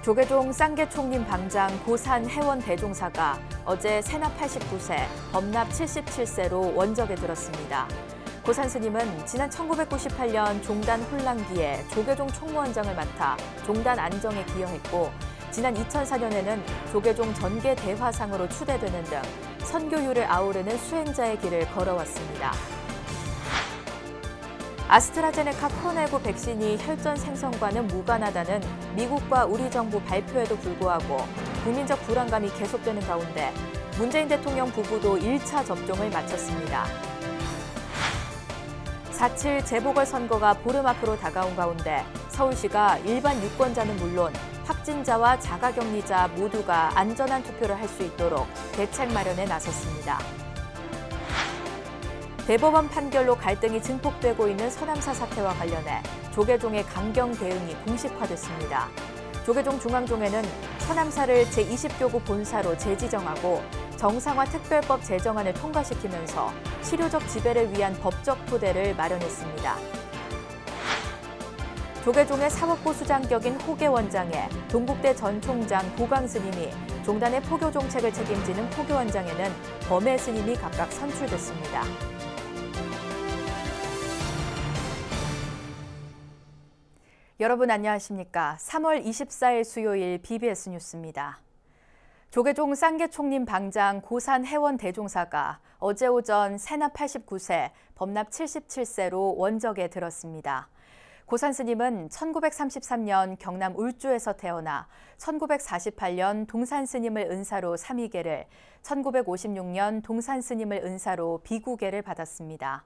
조계종 쌍계총림 방장 고산 해원 대종사가 어제 세납 89세, 범납 77세로 원적에 들었습니다. 고산 스님은 지난 1998년 종단 혼란기에 조계종 총무원장을 맡아 종단 안정에 기여했고 지난 2004년에는 조계종 전계 대화상으로 추대되는 등 선교율을 아우르는 수행자의 길을 걸어왔습니다. 아스트라제네카 코로나19 백신이 혈전 생성과는 무관하다는 미국과 우리 정부 발표에도 불구하고 국민적 불안감이 계속되는 가운데 문재인 대통령 부부도 1차 접종을 마쳤습니다. 4.7 재보궐선거가 보름 앞으로 다가온 가운데 서울시가 일반 유권자는 물론 확진자와 자가격리자 모두가 안전한 투표를 할 수 있도록 대책 마련에 나섰습니다. 대법원 판결로 갈등이 증폭되고 있는 서남사 사태와 관련해 조계종의 강경 대응이 공식화됐습니다. 조계종 중앙종회는 서남사를 제20교구 본사로 재지정하고 정상화 특별법 제정안을 통과시키면서 실효적 지배를 위한 법적 토대를 마련했습니다. 조계종의 사법부 수장격인 호계 원장에 동국대 전 총장 고강 스님이 종단의 포교 정책을 책임지는 포교 원장에는 범해 스님이 각각 선출됐습니다. 여러분 안녕하십니까? 3월 24일 수요일 BBS 뉴스입니다. 조계종 쌍계총림 방장 고산 해원 대종사가 어제 오전 세납 89세, 범납 77세로 원적에 들었습니다. 고산 스님은 1933년 경남 울주에서 태어나 1948년 동산 스님을 은사로 삼위계를, 1956년 동산 스님을 은사로 비구계를 받았습니다.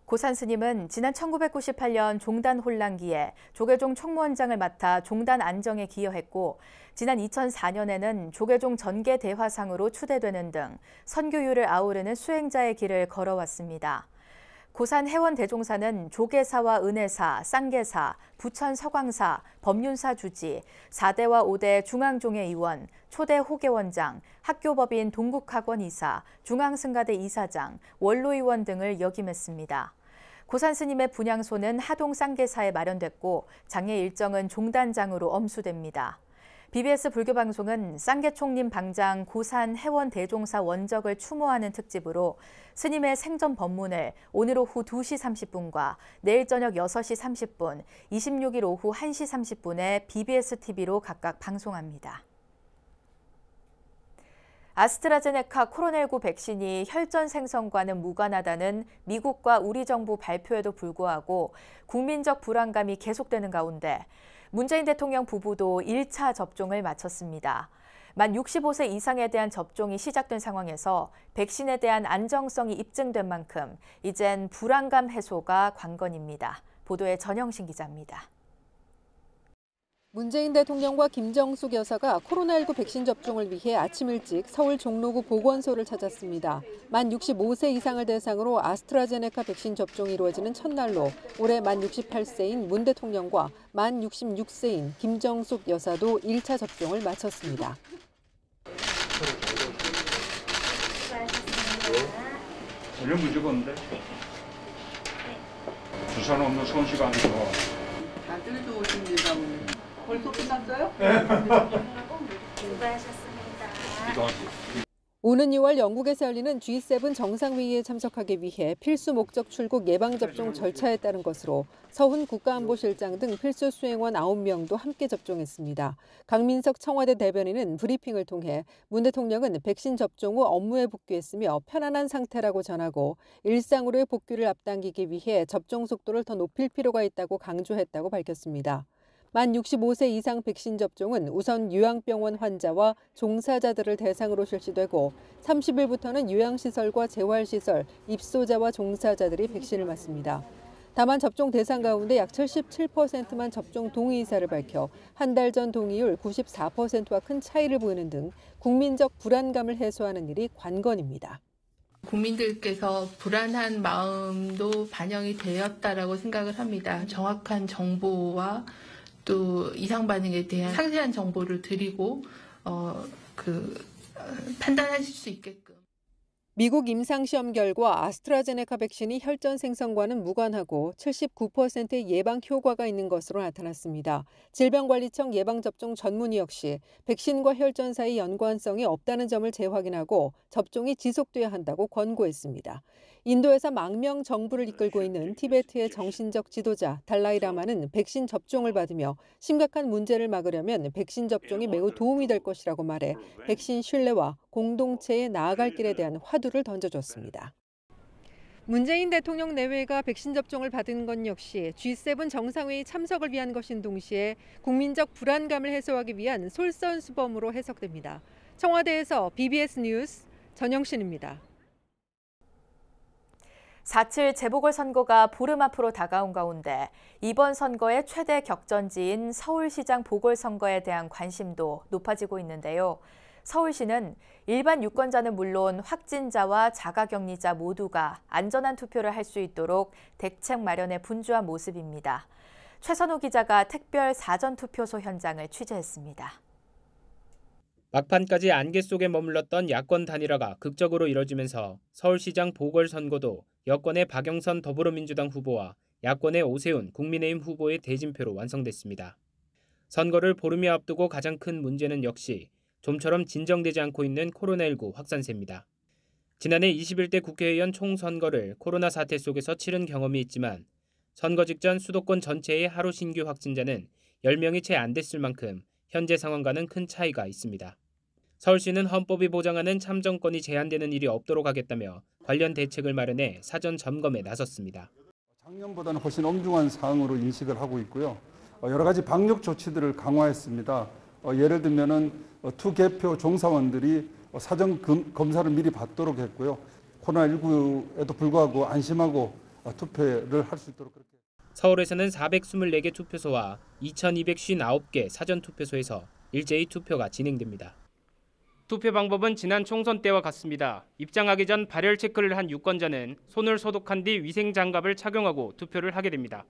고산 스님은 지난 1998년 종단 혼란기에 조계종 총무원장을 맡아 종단 안정에 기여했고 지난 2004년에는 조계종 전계 대화상으로 추대되는 등 선교율을 아우르는 수행자의 길을 걸어왔습니다. 고산 해원 대종사는 조계사와 은혜사, 쌍계사, 부천 서광사, 법륜사 주지, 4대와 5대 중앙종회 의원, 초대 호계원장, 학교법인 동국학원 이사, 중앙승가대 이사장, 원로의원 등을 역임했습니다. 고산 스님의 분향소는 하동 쌍계사에 마련됐고 장례 일정은 종단장으로 엄수됩니다. BBS 불교방송은 쌍계총림 방장 고산 해원 대종사 원적을 추모하는 특집으로 스님의 생전 법문을 오늘 오후 2시 30분과 내일 저녁 6시 30분, 26일 오후 1시 30분에 BBS TV로 각각 방송합니다. 아스트라제네카 코로나19 백신이 혈전 생성과는 무관하다는 미국과 우리 정부 발표에도 불구하고 국민적 불안감이 계속되는 가운데 문재인 대통령 부부도 1차 접종을 마쳤습니다. 만 65세 이상에 대한 접종이 시작된 상황에서 백신에 대한 안정성이 입증된 만큼 이젠 불안감 해소가 관건입니다. 보도에 전영신 기자입니다. 문재인 대통령과 김정숙 여사가 코로나19 백신 접종을 위해 아침 일찍 서울 종로구 보건소를 찾았습니다. 만 65세 이상을 대상으로 아스트라제네카 백신 접종이 이루어지는 첫날로 올해 만 68세인 문 대통령과 만 66세인 김정숙 여사도 1차 접종을 마쳤습니다. 전혀 문제가 없는데? 주사는 없는 손시간이고. 다들 좋으십니다. 벌써 끝났어요? 수고하셨습니다. 오는 2월 영국에서 열리는 G7 정상회의에 참석하기 위해 필수 목적 출국 예방접종 절차에 따른 것으로 서훈 국가안보실장 등 필수 수행원 9명도 함께 접종했습니다. 강민석 청와대 대변인은 브리핑을 통해 문 대통령은 백신 접종 후 업무에 복귀했으며 편안한 상태라고 전하고 일상으로의 복귀를 앞당기기 위해 접종 속도를 더 높일 필요가 있다고 강조했다고 밝혔습니다. 만 65세 이상 백신 접종은 우선 요양병원 환자와 종사자들을 대상으로 실시되고 30일부터는 요양시설과 재활시설, 입소자와 종사자들이 백신을 맞습니다. 다만 접종 대상 가운데 약 77%만 접종 동의 의사를 밝혀 한 달 전 동의율 94%와 큰 차이를 보이는 등 국민적 불안감을 해소하는 일이 관건입니다. 국민들께서 불안한 마음도 반영이 되었다라고 생각을 합니다. 정확한 정보와 또 이상 반응에 대한 상세한 정보를 드리고 판단하실 수 있게끔. 미국 임상시험 결과 아스트라제네카 백신이 혈전 생성과는 무관하고 79%의 예방 효과가 있는 것으로 나타났습니다. 질병관리청 예방접종 전문의 역시 백신과 혈전 사이 연관성이 없다는 점을 재확인하고 접종이 지속돼야 한다고 권고했습니다. 인도에서 망명 정부를 이끌고 있는 티베트의 정신적 지도자 달라이라마는 백신 접종을 받으며 심각한 문제를 막으려면 백신 접종이 매우 도움이 될 것이라고 말해 백신 신뢰와 공동체에 나아갈 길에 대한 화두를 던져줬습니다. 문재인 대통령 내외가 백신 접종을 받은 건 역시 G7 정상회의 참석을 위한 것인 동시에 국민적 불안감을 해소하기 위한 솔선수범으로 해석됩니다. 청와대에서 BBS 뉴스 전영신입니다. 4.7 재보궐선거가 보름 앞으로 다가온 가운데 이번 선거의 최대 격전지인 서울시장 보궐선거에 대한 관심도 높아지고 있는데요. 서울시는 일반 유권자는 물론 확진자와 자가격리자 모두가 안전한 투표를 할 수 있도록 대책 마련에 분주한 모습입니다. 최선호 기자가 특별 사전투표소 현장을 취재했습니다. 막판까지 안개 속에 머물렀던 야권 단일화가 극적으로 이뤄지면서 서울시장 보궐선거도 여권의 박영선 더불어민주당 후보와 야권의 오세훈 국민의힘 후보의 대진표로 완성됐습니다. 선거를 보름이 앞두고 가장 큰 문제는 역시 좀처럼 진정되지 않고 있는 코로나19 확산세입니다. 지난해 21대 국회의원 총선거를 코로나 사태 속에서 치른 경험이 있지만 선거 직전 수도권 전체의 하루 신규 확진자는 10명이 채 안 됐을 만큼 현재 상황과는 큰 차이가 있습니다. 서울시는 헌법이 보장하는 참정권이 제한되는 일이 없도록 하겠다며 관련 대책을 마련해 사전 점검에 나섰습니다. 작년보다는 훨씬 엄중한 사항으로 인식을 하고 있고요. 여러 가지 방역 조치들을 강화했습니다. 예를 들면은 투개표 종사원들이 사전 검사를 미리 받도록 했고요. 코로나19에도 불구하고 안심하고 투표를 할 수 있도록 그렇게. 서울에서는 424개 투표소와 2,259개 사전 투표소에서 일제히 투표가 진행됩니다. 투표 방법은 지난 총선 때와 같습니다. 입장하기 전 발열 체크를 한 유권자는 손을 소독한 뒤 위생 장갑을 착용하고 투표를 하게 됩니다.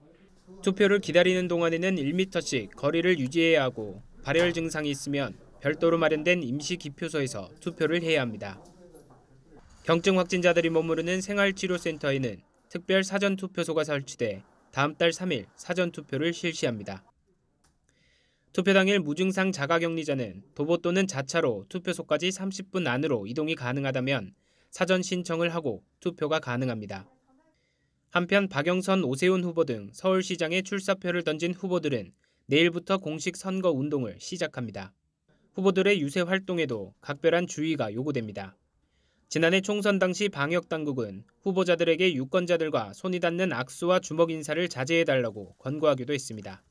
투표를 기다리는 동안에는 1m씩 거리를 유지해야 하고 발열 증상이 있으면 별도로 마련된 임시 기표소에서 투표를 해야 합니다. 경증 확진자들이 머무르는 생활치료센터에는 특별 사전투표소가 설치돼 다음 달 3일 사전투표를 실시합니다. 투표 당일 무증상 자가격리자는 도보 또는 자차로 투표소까지 30분 안으로 이동이 가능하다면 사전 신청을 하고 투표가 가능합니다. 한편 박영선, 오세훈 후보 등 서울시장에 출사표를 던진 후보들은 내일부터 공식 선거 운동을 시작합니다. 후보들의 유세 활동에도 각별한 주의가 요구됩니다. 지난해 총선 당시 방역당국은 후보자들에게 유권자들과 손이 닿는 악수와 주먹 인사를 자제해달라고 권고하기도 했습니다.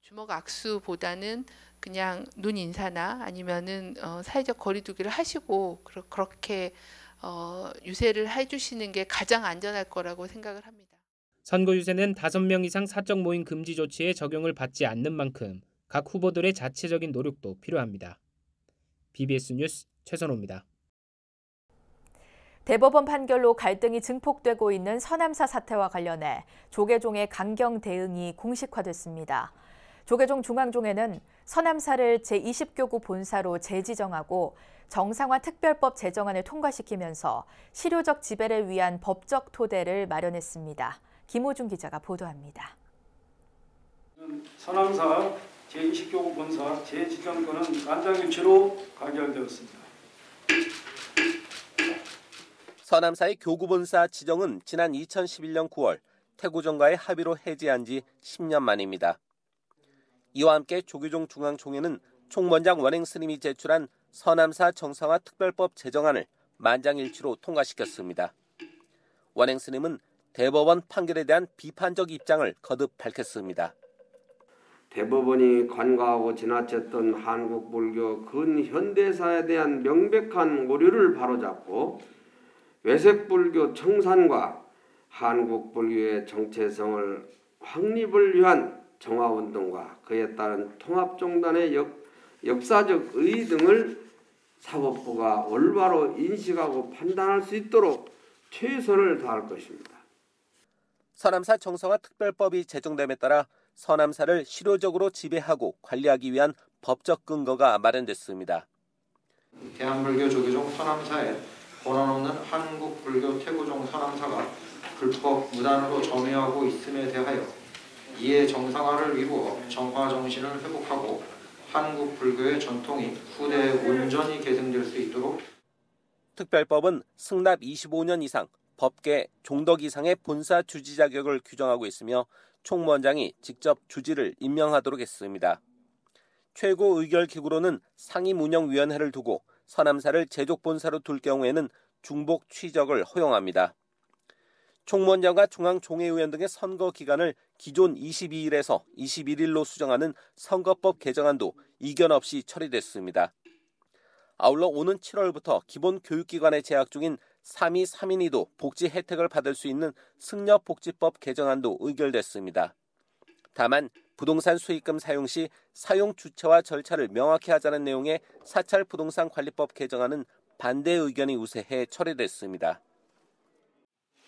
주먹 악수보다는 그냥 눈 인사나 아니면은 사회적 거리두기를 하시고 그렇게 유세를 해주시는 게 가장 안전할 거라고 생각을 합니다. 선거 유세는 5명 이상 사적 모임 금지 조치에 적용을 받지 않는 만큼 각 후보들의 자체적인 노력도 필요합니다. BBS 뉴스 최선호입니다. 대법원 판결로 갈등이 증폭되고 있는 서남사 사태와 관련해 조계종의 강경 대응이 공식화됐습니다. 조계종 중앙종회는 서남사를 제20교구 본사로 재지정하고 정상화 특별법 제정안을 통과시키면서 실효적 지배를 위한 법적 토대를 마련했습니다. 김호중 기자가 보도합니다. 서남사 제20교구 본사 재지정권은 만장일치로 가결되었습니다. 서남사의 교구본사 지정은 지난 2011년 9월 태고정과의 합의로 해제한 지 10년 만입니다. 이와 함께 조계종 중앙총회는 총무원장 원행 스님이 제출한 서남사 정상화 특별법 제정안을 만장일치로 통과시켰습니다. 원행 스님은 대법원 판결에 대한 비판적 입장을 거듭 밝혔습니다. 대법원이 간과하고 지나쳤던 한국 불교 근현대사에 대한 명백한 오류를 바로잡고 외색 불교 청산과 한국 불교의 정체성을 확립을 위한 정화운동과 그에 따른 통합종단의 역사적 의의 등을 사법부가 올바로 인식하고 판단할 수 있도록 최선을 다할 것입니다. 서남사 정상화 특별법이 제정됨에 따라 서남사를 실효적으로 지배하고 관리하기 위한 법적 근거가 마련됐습니다. 대한불교 조계종 서남사의 본안 없는 한국 불교 태고종 선암사가 불법 무단으로 점유하고 있음에 대하여 이에 정상화를 이루어 정화 정신을 회복하고 한국 불교의 전통이 후대에 온전히 계승될 수 있도록 특별법은 승납 25년 이상, 법계 종덕 이상의 본사 주지 자격을 규정하고 있으며 총무원장이 직접 주지를 임명하도록 했습니다. 최고 의결기구로는 상임운영위원회를 두고 선암사를 제족본사로 둘 경우에는 중복 취적을 허용합니다. 총무원장과 중앙종회의원 등의 선거 기간을 기존 22일에서 21일로 수정하는 선거법 개정안도 이견 없이 처리됐습니다. 아울러 오는 7월부터 기본 교육기관에 재학 중인 3위 3인이도 복지 혜택을 받을 수 있는 승려복지법 개정안도 의결됐습니다. 다만 부동산 수익금 사용 시 사용 주체와 절차를 명확히 하자는 내용의 사찰 부동산 관리법 개정안은 반대 의견이 우세해 처리됐습니다.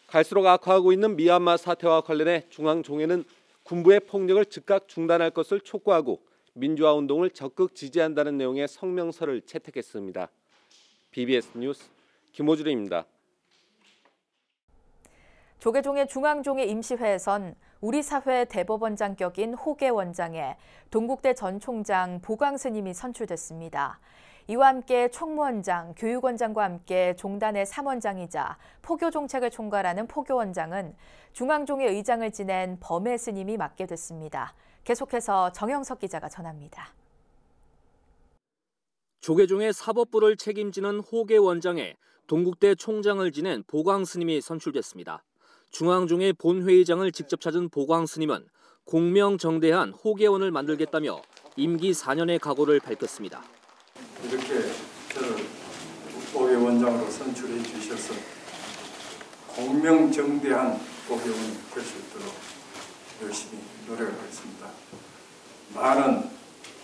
갈수록 악화하고 있는 미얀마 사태와 관련해 중앙종회는 군부의 폭력을 즉각 중단할 것을 촉구하고 민주화 운동을 적극 지지한다는 내용의 성명서를 채택했습니다. BBS 뉴스 김호준입니다. 조계종의 중앙종회 임시회에선 우리 사회 대법원장 격인 호계 원장에 동국대 전 총장 보광 스님이 선출됐습니다. 이와 함께 총무원장, 교육원장과 함께 종단의 3원장이자 포교 정책을 총괄하는 포교원장은 중앙종회 의장을 지낸 범해 스님이 맡게 됐습니다. 계속해서 정영석 기자가 전합니다. 조계종의 사법부를 책임지는 호계 원장에 동국대 총장을 지낸 보광 스님이 선출됐습니다. 중앙종회 본회의장을 직접 찾은 보광 스님은 공명정대한 호계원을 만들겠다며 임기 4년의 각오를 밝혔습니다. 이렇게 저를 호계원장으로 선출해 주셔서 공명정대한 호계원이 될 수 있도록 열심히 노력하겠습니다. 많은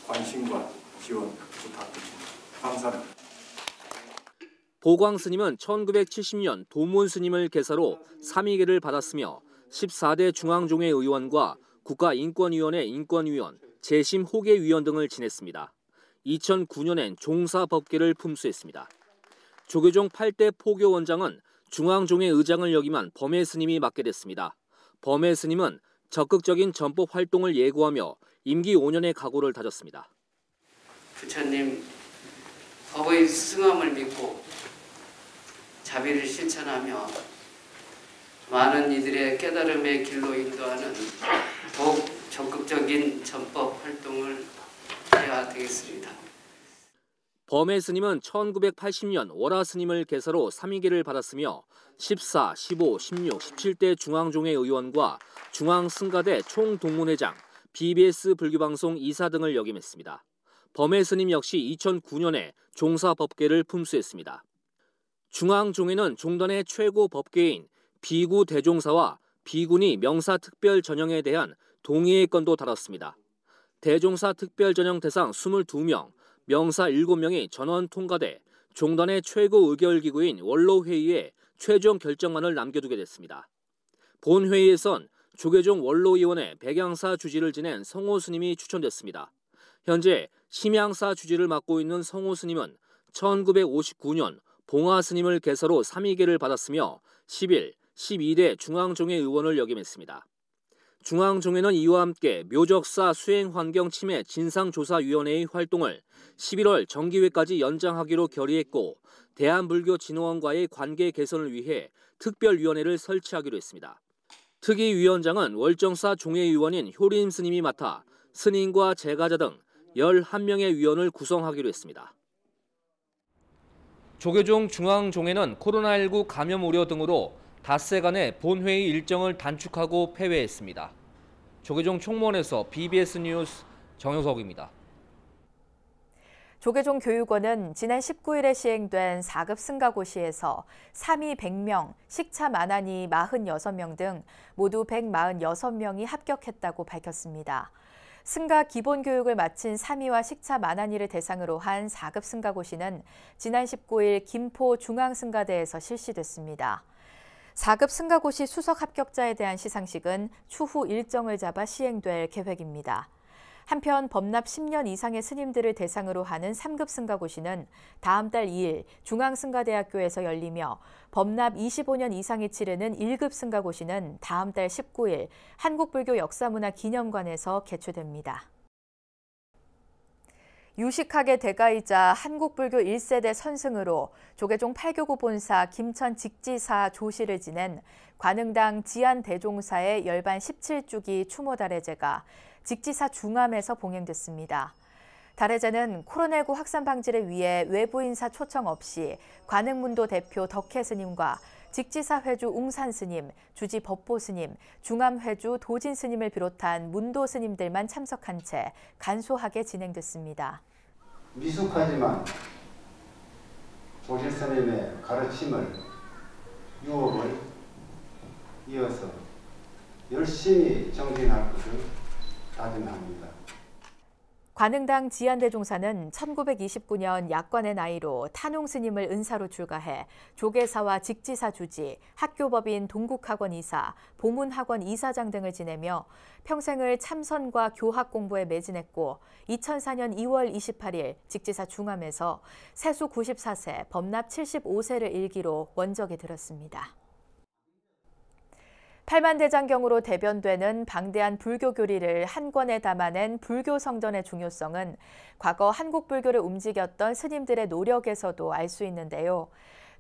관심과 지원 부탁드립니다. 감사합니다. 보광 스님은 1970년 도문 스님을 계사로 3위계를 받았으며 14대 중앙종회 의원과 국가인권위원회 인권위원, 재심 호계위원 등을 지냈습니다. 2009년엔 종사법계를 품수했습니다. 조계종 8대 포교원장은 중앙종회 의장을 역임한 범해 스님이 맡게 됐습니다. 범해 스님은 적극적인 전법 활동을 예고하며 임기 5년의 각오를 다졌습니다. 부처님 법의 스승함을 믿고 자비를 실천하며 많은 이들의 깨달음의 길로 인도하는 더욱 적극적인 전법 활동을 해야 되겠습니다. 범해 스님은 1980년 월화 스님을 계사로 3위계를 받았으며 14, 15, 16, 17대 중앙종회 의원과 중앙승가대 총동문회장, BBS 불교방송 이사 등을 역임했습니다. 범해 스님 역시 2009년에 종사법계를 품수했습니다. 중앙종회는 종단의 최고 법계인 비구 대종사와 비군이 명사특별 전형에 대한 동의의 건도 다뤘습니다. 대종사 특별 전형 대상 22명, 명사 7명이 전원 통과돼 종단의 최고 의결기구인 원로회의에 최종 결정만을 남겨두게 됐습니다. 본회의에선 조계종 원로위원회 백양사 주지를 지낸 성호 스님이 추천됐습니다. 현재 심양사 주지를 맡고 있는 성호 스님은 1959년 봉화 스님을 계사로 3위계를 받았으며 11, 12대 중앙종회 의원을 역임했습니다. 중앙종회는 이와 함께 묘적사 수행환경 침해 진상조사위원회의 활동을 11월 정기회까지 연장하기로 결의했고 대한불교진흥원과의 관계 개선을 위해 특별위원회를 설치하기로 했습니다. 특위위원장은 월정사 종회위원인 효림 스님이 맡아 스님과 제가자 등 11명의 위원을 구성하기로 했습니다. 조계종 중앙종회는 코로나19 감염 우려 등으로 닷새간의 본회의 일정을 단축하고 폐회했습니다. 조계종 총무원에서 BBS 뉴스 정효석입니다. 조계종 교육원은 지난 19일에 시행된 4급 승가고시에서 3위 100명, 식차 만한이 46명 등 모두 146명이 합격했다고 밝혔습니다. 승가 기본교육을 마친 3위와 식차 만한이를 대상으로 한 4급 승가고시는 지난 19일 김포 중앙승가대에서 실시됐습니다. 4급 승가고시 수석 합격자에 대한 시상식은 추후 일정을 잡아 시행될 계획입니다. 한편 법납 10년 이상의 스님들을 대상으로 하는 3급 승가고시는 다음 달 2일 중앙승가대학교에서 열리며 법납 25년 이상이 치르는 1급 승가고시는 다음 달 19일 한국불교역사문화기념관에서 개최됩니다. 유식학의 대가이자 한국불교 1세대 선승으로 조계종 8교구 본사 김천 직지사 조시를 지낸 관흥당 지안대종사의 열반 17주기 추모달해제가 직지사 중암에서 봉행됐습니다. 달해제는 코로나19 확산 방지를 위해 외부 인사 초청 없이 관흥문도 대표 덕혜 스님과 직지사 회주 웅산 스님, 주지 법보 스님, 중암 회주 도진 스님을 비롯한 문도 스님들만 참석한 채 간소하게 진행됐습니다. 미숙하지만 조실 스님의 가르침을, 유업을 이어서 열심히 정진할 것을 다짐합니다. 관흥당 지안대종사는 1929년 약관의 나이로 탄웅 스님을 은사로 출가해 조계사와 직지사 주지, 학교법인 동국학원 이사, 보문학원 이사장 등을 지내며 평생을 참선과 교학 공부에 매진했고 2004년 2월 28일 직지사 중암에서 세수 94세, 법납 75세를 일기로 원적이 들었습니다. 팔만대장경으로 대변되는 방대한 불교 교리를 한 권에 담아낸 불교 성전의 중요성은 과거 한국 불교를 움직였던 스님들의 노력에서도 알 수 있는데요.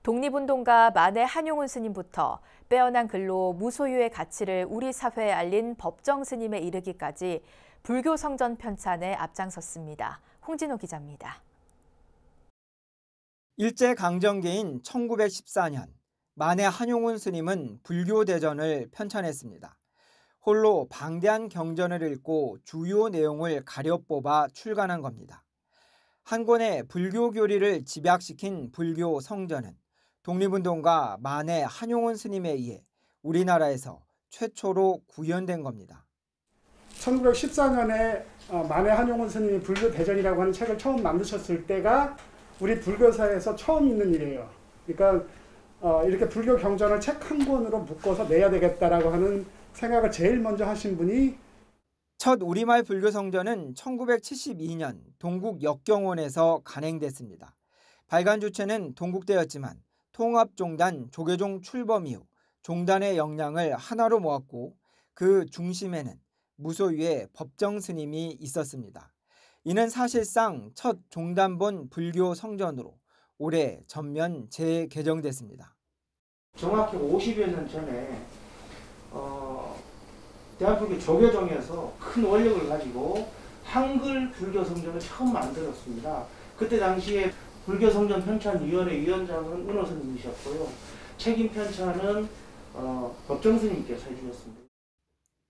독립운동가 만해 한용운 스님부터 빼어난 글로 무소유의 가치를 우리 사회에 알린 법정 스님에 이르기까지 불교 성전 편찬에 앞장섰습니다. 홍진호 기자입니다. 일제강점기인 1914년 만해 한용운 스님은 불교대전을 편찬했습니다. 홀로 방대한 경전을 읽고 주요 내용을 가려 뽑아 출간한 겁니다. 한 권의 불교 교리를 집약시킨 불교 성전은 독립운동가 만해 한용운 스님에 의해 우리나라에서 최초로 구현된 겁니다. 1914년에 만해 한용운 스님이 불교대전이라고 하는 책을 처음 만드셨을 때가 우리 불교사에서 처음 있는 일이에요. 그러니까 이렇게 불교 경전을 책 한 권으로 묶어서 내야 되겠다라고 하는 생각을 제일 먼저 하신 분이 첫 우리말 불교 성전은 1972년 동국 역경원에서 간행됐습니다. 발간 주체는 동국대였지만 통합종단 조계종 출범 이후 종단의 역량을 하나로 모았고 그 중심에는 무소유의 법정 스님이 있었습니다. 이는 사실상 첫 종단본 불교 성전으로 올해 전면 재개정됐습니다. 정확히 50여 년 전에 대한민국 조계종에서 큰 원력을 가지고 한글 불교 성전을 처음 만들었습니다. 그때 당시에 불교 성전 편찬위원회 위원장은 은호 스님이셨고요. 책임 편찬은 법정 스님께서 해주셨습니다.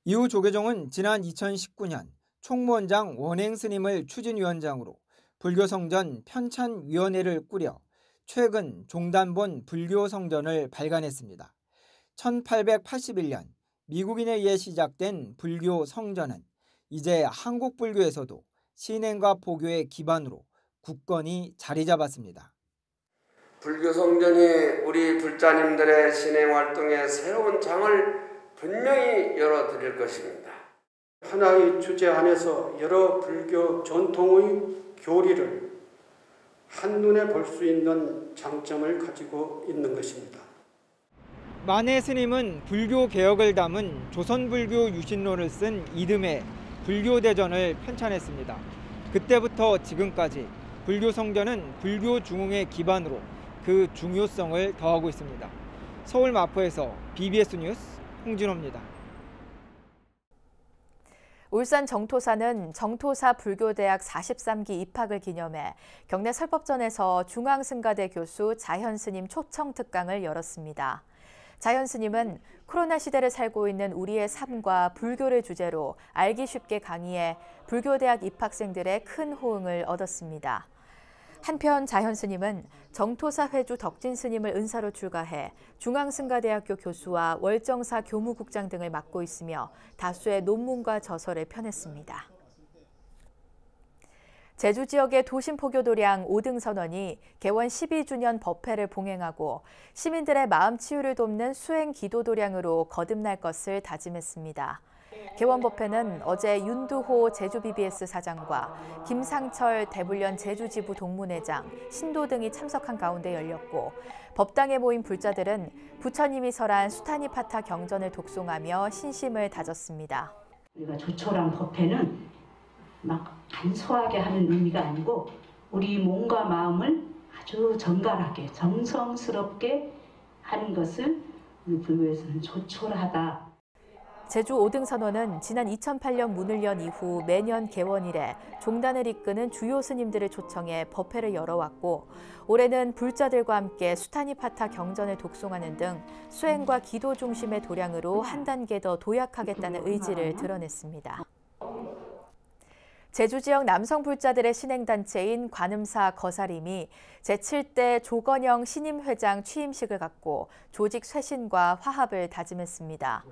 이후 조계종은 지난 2019년 총무원장 원행 스님을 추진위원장으로 불교성전 편찬위원회를 꾸려 최근 종단본 불교성전을 발간했습니다. 1881년 미국인에 의해 시작된 불교성전은 이제 한국 불교에서도 신행과 포교의 기반으로 굳건히 자리 잡았습니다. 불교성전이 우리 불자님들의 신행활동에 새로운 장을 분명히 열어드릴 것입니다. 하나의 주제 안에서 여러 불교 전통의 교리를 한눈에 볼 수 있는 장점을 가지고 있는 것입니다. 만해 스님은 불교 개혁을 담은 조선불교 유신론을 쓴 이듬해 불교대전을 편찬했습니다. 그때부터 지금까지 불교성전은 불교 중흥의 기반으로 그 중요성을 더하고 있습니다. 서울 마포에서 BBS 뉴스 홍진호입니다. 울산 정토사는 정토사 불교대학 43기 입학을 기념해 경내 설법전에서 중앙승가대 교수 자현 스님 초청 특강을 열었습니다. 자현 스님은 코로나 시대를 살고 있는 우리의 삶과 불교를 주제로 알기 쉽게 강의해 불교대학 입학생들의 큰 호응을 얻었습니다. 한편 자현 스님은 정토사 회주 덕진 스님을 은사로 출가해 중앙승가대학교 교수와 월정사 교무국장 등을 맡고 있으며 다수의 논문과 저서를 펴냈습니다. 제주 지역의 도심포교도량 5등 선원이 개원 12주년 법회를 봉행하고 시민들의 마음 치유를 돕는 수행 기도도량으로 거듭날 것을 다짐했습니다. 개원법회는 어제 윤두호 제주 BBS 사장과 김상철 대불련 제주지부 동문회장, 신도 등이 참석한 가운데 열렸고 법당에 모인 불자들은 부처님이 설한 수타니파타 경전을 독송하며 신심을 다졌습니다. 우리가 조촐한 법회는 막 간소하게 하는 의미가 아니고 우리 몸과 마음을 아주 정갈하게 정성스럽게 하는 것을 우리 불교에서는 조촐하다. 제주 5등 선원은 지난 2008년 문을 연 이후 매년 개원일에 종단을 이끄는 주요 스님들을 초청해 법회를 열어왔고 올해는 불자들과 함께 수타니파타 경전을 독송하는 등 수행과 기도 중심의 도량으로 한 단계 더 도약하겠다는 의지를 드러냈습니다. 제주 지역 남성 불자들의 신행단체인 관음사 거사림이 제7대 조건영 신임회장 취임식을 갖고 조직 쇄신과 화합을 다짐했습니다.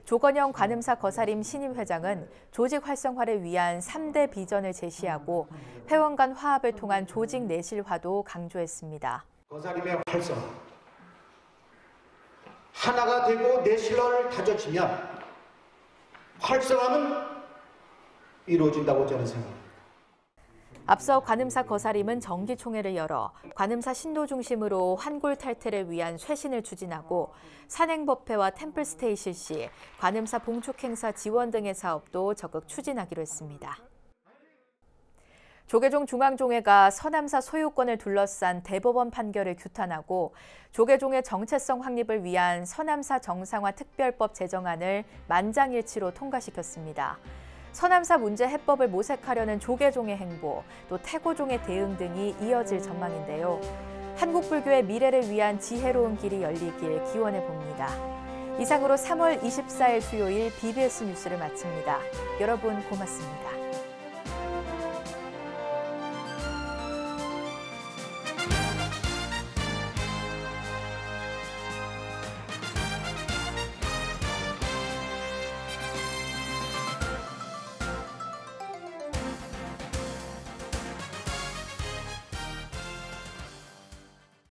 조건영 관음사 거사림 신임회장은 조직 활성화를 위한 3대 비전을 제시하고 회원 간 화합을 통한 조직 내실화도 강조했습니다. 거사림의 활성화, 하나가 되고 내실화를 다져지면 활성화는 이루어진다고 저는 생각합니다. 앞서 관음사 거사림은 정기총회를 열어 관음사 신도 중심으로 환골 탈퇴를 위한 쇄신을 추진하고 산행법회와 템플스테이 실시, 관음사 봉축행사 지원 등의 사업도 적극 추진하기로 했습니다. 조계종 중앙종회가 서남사 소유권을 둘러싼 대법원 판결을 규탄하고 조계종의 정체성 확립을 위한 서남사 정상화 특별법 제정안을 만장일치로 통과시켰습니다. 서남사 문제 해법을 모색하려는 조계종의 행보, 또 태고종의 대응 등이 이어질 전망인데요. 한국 불교의 미래를 위한 지혜로운 길이 열리길 기원해 봅니다. 이상으로 3월 24일 수요일 BBS 뉴스를 마칩니다. 여러분 고맙습니다.